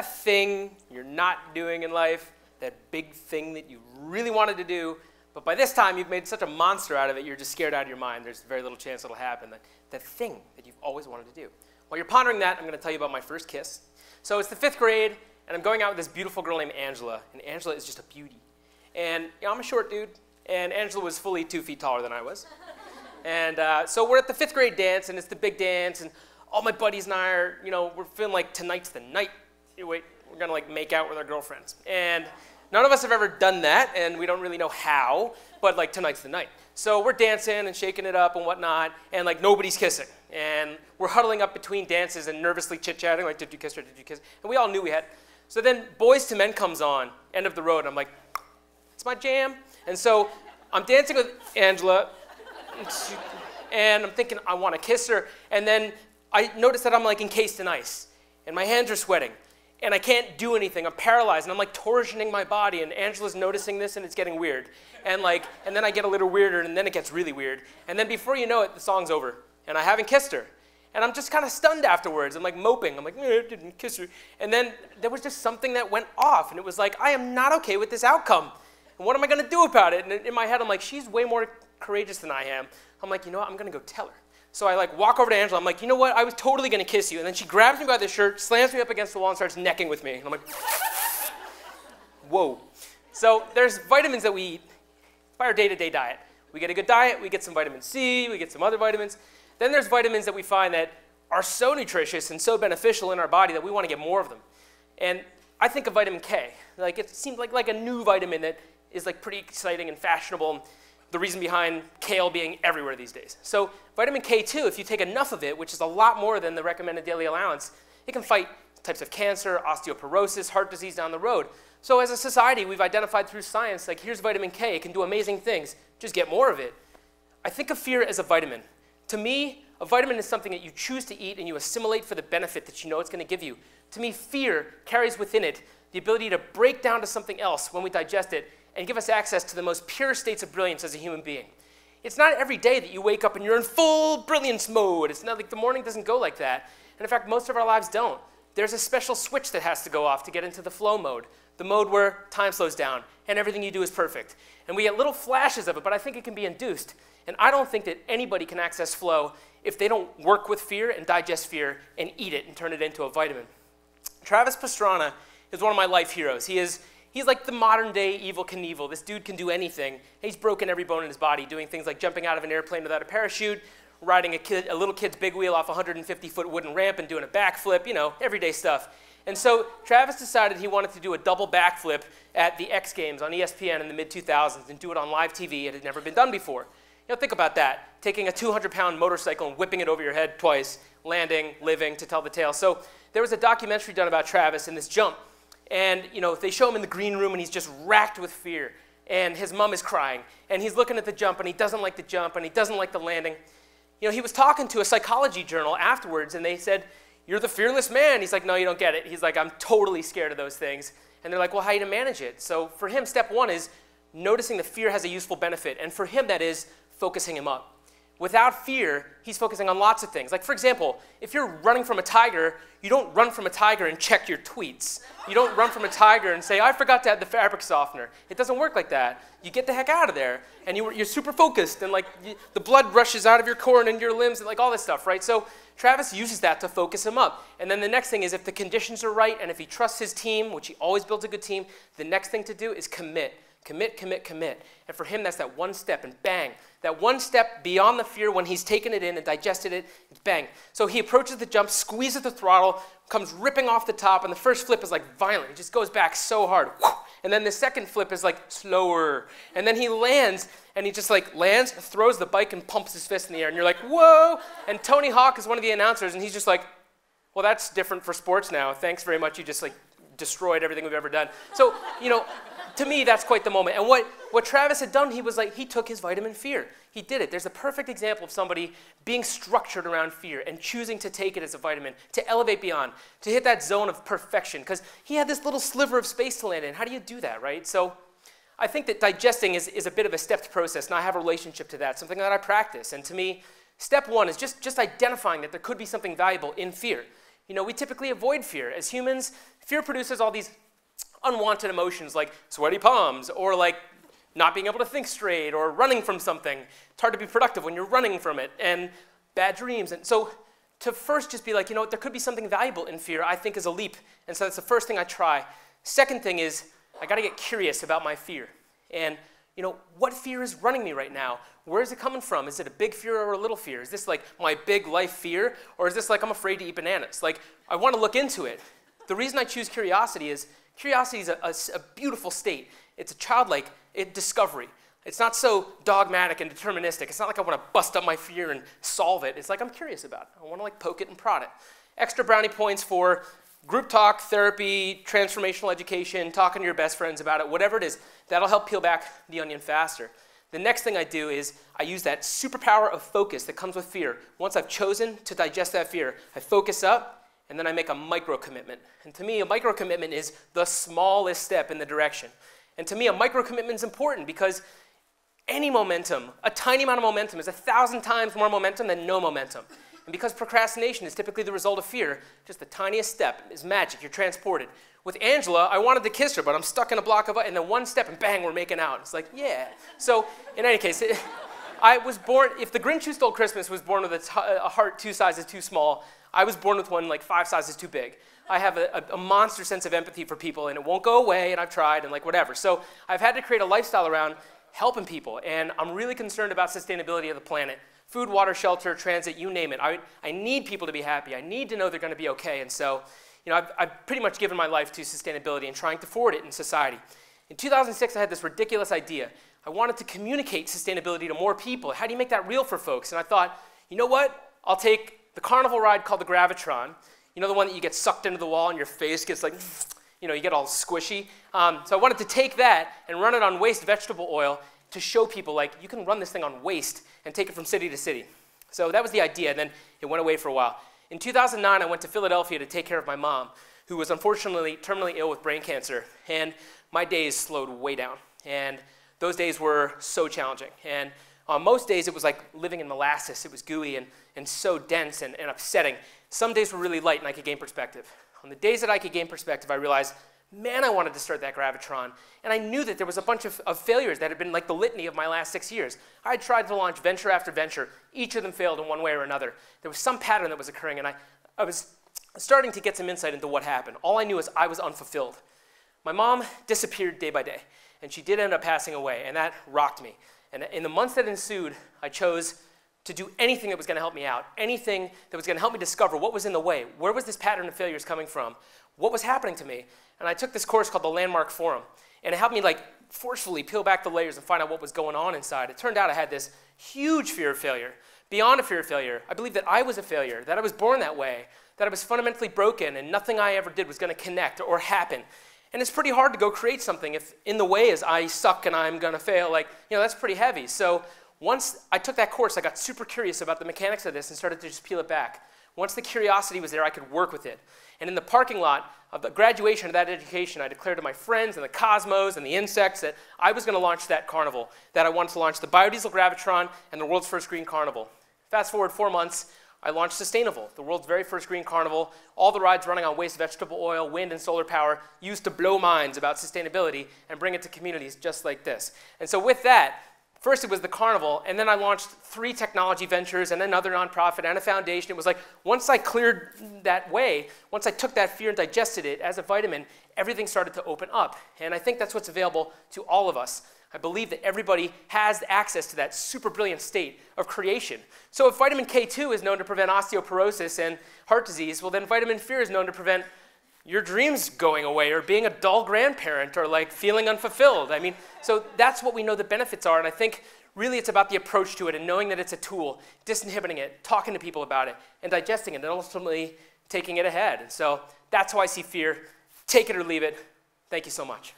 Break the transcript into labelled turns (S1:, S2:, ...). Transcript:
S1: that thing you're not doing in life, that big thing that you really wanted to do, but by this time you've made such a monster out of it, you're just scared out of your mind. There's very little chance it'll happen. That thing that you've always wanted to do. While you're pondering that, I'm going to tell you about my first kiss. So it's the 5th grade, and I'm going out with this beautiful girl named Angela, and Angela is just a beauty. And you know, I'm a short dude, and Angela was fully 2 feet taller than I was. And so we're at the 5th grade dance, and it's the big dance, and all my buddies and I are, you know, we're feeling like tonight's the night. We're gonna like make out with our girlfriends. And none of us have ever done that, and we don't really know how, but like tonight's the night. So we're dancing and shaking it up and whatnot, and like nobody's kissing. And we're huddling up between dances and nervously chit-chatting, like, did you kiss her, did you kiss her? And we all knew we had. So then Boys to Men comes on, end of the road, and I'm like, it's my jam. And so I'm dancing with Angela, and I'm thinking I want to kiss her, and then I notice that I'm like encased in ice, and my hands are sweating, and I can't do anything. I'm paralyzed, and I'm like torsioning my body, and Angela's noticing this, and it's getting weird. And then I get a little weirder, and then it gets really weird. And then before you know it, the song's over, and I haven't kissed her. And I'm just kind of stunned afterwards. I'm like moping. I'm like, I didn't kiss her. And then there was just something that went off, and it was like, I am not okay with this outcome. And what am I going to do about it? And in my head, I'm like, she's way more courageous than I am. I'm like, you know what? I'm going to go tell her. So I like walk over to Angela. I'm like, you know what? I was totally going to kiss you. And then she grabs me by the shirt, slams me up against the wall, and starts necking with me. And I'm like, whoa. So there's vitamins that we eat by our day-to-day diet. We get a good diet. We get some vitamin C. We get some other vitamins. Then there's vitamins that we find that are so nutritious and so beneficial in our body that we want to get more of them. And I think of vitamin K. Like it seems like a new vitamin that is like pretty exciting and fashionable. The reason behind kale being everywhere these days. So vitamin K2, if you take enough of it, which is a lot more than the recommended daily allowance, it can fight types of cancer, osteoporosis, heart disease down the road. So as a society, we've identified through science, like here's vitamin K, it can do amazing things, just get more of it. I think of fear as a vitamin. To me, a vitamin is something that you choose to eat and you assimilate for the benefit that you know it's going to give you. To me, fear carries within it the ability to break down to something else when we digest it and give us access to the most pure states of brilliance as a human being. It's not every day that you wake up and you're in full brilliance mode. It's not like the morning doesn't go like that. And in fact, most of our lives don't. There's a special switch that has to go off to get into the flow mode, the mode where time slows down and everything you do is perfect. And we get little flashes of it, but I think it can be induced. And I don't think that anybody can access flow if they don't work with fear and digest fear and eat it and turn it into a vitamin. Travis Pastrana is one of my life heroes. He's like the modern day Evel Knievel. This dude can do anything. He's broken every bone in his body, doing things like jumping out of an airplane without a parachute, riding a little kid's big wheel off a 150-foot wooden ramp and doing a backflip, you know, everyday stuff. And so Travis decided he wanted to do a double backflip at the X Games on ESPN in the mid-2000s and do it on live TV. It had never been done before. You know, think about that, taking a 200-pound motorcycle and whipping it over your head twice, landing, living, to tell the tale. So there was a documentary done about Travis and this jump. And, you know, they show him in the green room, and he's just racked with fear. And his mom is crying. And he's looking at the jump, and he doesn't like the jump, and he doesn't like the landing. You know, he was talking to a psychology journal afterwards, and they said, you're the fearless man. He's like, no, you don't get it. He's like, I'm totally scared of those things. And they're like, well, how are you to manage it? So for him, step one is noticing the fear has a useful benefit. And for him, that is focusing him up. Without fear, he's focusing on lots of things. Like, for example, if you're running from a tiger, you don't run from a tiger and check your tweets. You don't run from a tiger and say, I forgot to add the fabric softener. It doesn't work like that. You get the heck out of there, and you're super focused, and like the blood rushes out of your core and into your limbs, and like all this stuff, right? So Travis uses that to focus him up. And then the next thing is if the conditions are right, and if he trusts his team, which he always builds a good team, the next thing to do is commit. Commit, commit, commit. And for him, that's that one step, and bang. That one step beyond the fear when he's taken it in and digested it, it's bang. So he approaches the jump, squeezes the throttle, comes ripping off the top, and the first flip is like violent. He just goes back so hard. And then the second flip is like slower. And then he lands, and he just like lands, throws the bike, and pumps his fist in the air. And you're like, whoa! And Tony Hawk is one of the announcers, and he's just like, well, that's different for sports now. Thanks very much. You just like destroyed everything we've ever done. So, you know, to me, that's quite the moment. And what Travis had done, he took his vitamin fear. He did it. There's a perfect example of somebody being structured around fear and choosing to take it as a vitamin, to elevate beyond, to hit that zone of perfection. Because he had this little sliver of space to land in. How do you do that, right? So I think that digesting is a bit of a stepped process, and I have a relationship to that, something that I practice. And to me, step one is just identifying that there could be something valuable in fear. You know, we typically avoid fear. As humans, fear produces all these unwanted emotions like sweaty palms or like not being able to think straight or running from something. It's hard to be productive when you're running from it, and bad dreams. And so to first just be like, you know what, there could be something valuable in fear, I think is a leap. And so that's the first thing I try. Second thing is I got to get curious about my fear. And you know, what fear is running me right now? Where is it coming from? Is it a big fear or a little fear? Is this like my big life fear? Or is this like I'm afraid to eat bananas? Like, I want to look into it. The reason I choose curiosity is a beautiful state. It's a childlike discovery. It's not so dogmatic and deterministic. It's not like I want to bust up my fear and solve it. It's like I'm curious about it. I want to like poke it and prod it. Extra brownie points for group talk, therapy, transformational education, talking to your best friends about it, whatever it is, that'll help peel back the onion faster. The next thing I do is I use that superpower of focus that comes with fear. Once I've chosen to digest that fear, I focus up, and then I make a micro commitment. And to me, a micro commitment is the smallest step in the direction. And to me, a micro commitment is important because any momentum, a tiny amount of momentum, is 1,000 times more momentum than no momentum. And because procrastination is typically the result of fear, just the tiniest step is magic. You're transported. With Angela, I wanted to kiss her, but I'm stuck in a block of ice, and then one step, and bang, we're making out. It's like, yeah. So in any case, I was born, if the Grinch Who Stole Christmas was born with a heart 2 sizes too small, I was born with one like 5 sizes too big. I have a monster sense of empathy for people, and it won't go away, and I've tried, and like whatever. So I've had to create a lifestyle around helping people, and I'm really concerned about sustainability of the planet. Food, water, shelter, transit, you name it. I need people to be happy. I need to know they're going to be okay. And so, you know, I've pretty much given my life to sustainability and trying to forward it in society. In 2006, I had this ridiculous idea. I wanted to communicate sustainability to more people. How do you make that real for folks? And I thought, you know what? I'll take the carnival ride called the Gravitron. You know, the one that you get sucked into the wall and your face gets like, you know, you get all squishy. So I wanted to take that and run it on waste vegetable oil to show people, like, you can run this thing on waste and take it from city to city. So that was the idea, and then it went away for a while. In 2009, I went to Philadelphia to take care of my mom, who was unfortunately terminally ill with brain cancer, and my days slowed way down. And those days were so challenging. And on most days, it was like living in molasses. It was gooey and so dense and upsetting. Some days were really light, and I could gain perspective. On the days that I could gain perspective, I realized, man, I wanted to start that Gravitron. And I knew that there was a bunch of failures that had been like the litany of my last 6 years. I had tried to launch venture after venture. Each of them failed in one way or another. There was some pattern that was occurring, and I was starting to get some insight into what happened. All I knew is I was unfulfilled. My mom disappeared day by day, and she did end up passing away, and that rocked me. And in the months that ensued, I chose to do anything that was going to help me out, anything that was going to help me discover what was in the way. Where was this pattern of failures coming from? What was happening to me? And I took this course called the Landmark Forum, and it helped me like forcefully peel back the layers and find out what was going on inside. It turned out I had this huge fear of failure. Beyond a fear of failure, I believed that I was a failure, that I was born that way, that I was fundamentally broken, and nothing I ever did was going to connect or happen. And it's pretty hard to go create something if in the way is I suck and I'm going to fail. Like, you know, that's pretty heavy. So once I took that course, I got super curious about the mechanics of this and started to just peel it back. Once the curiosity was there, I could work with it. And in the parking lot of the graduation of that education, I declared to my friends and the cosmos and the insects that I was going to launch that carnival, that I wanted to launch the biodiesel Gravitron and the world's first green carnival. Fast forward 4 months, I launched Sustainable, the world's very first green carnival, all the rides running on waste vegetable oil, wind, and solar power, used to blow minds about sustainability and bring it to communities just like this. And so with that, first it was the carnival, and then I launched 3 technology ventures and another nonprofit and a foundation. It was like, once I cleared that way, once I took that fear and digested it as a vitamin, everything started to open up. And I think that's what's available to all of us. I believe that everybody has access to that super brilliant state of creation. So if vitamin K2 is known to prevent osteoporosis and heart disease, well then vitamin fear is known to prevent your dreams going away or being a dull grandparent or like feeling unfulfilled. I mean, so that's what we know the benefits are, and I think really it's about the approach to it and knowing that it's a tool, disinhibiting it, talking to people about it, and digesting it, and ultimately taking it ahead. And so that's how I see fear. Take it or leave it. Thank you so much.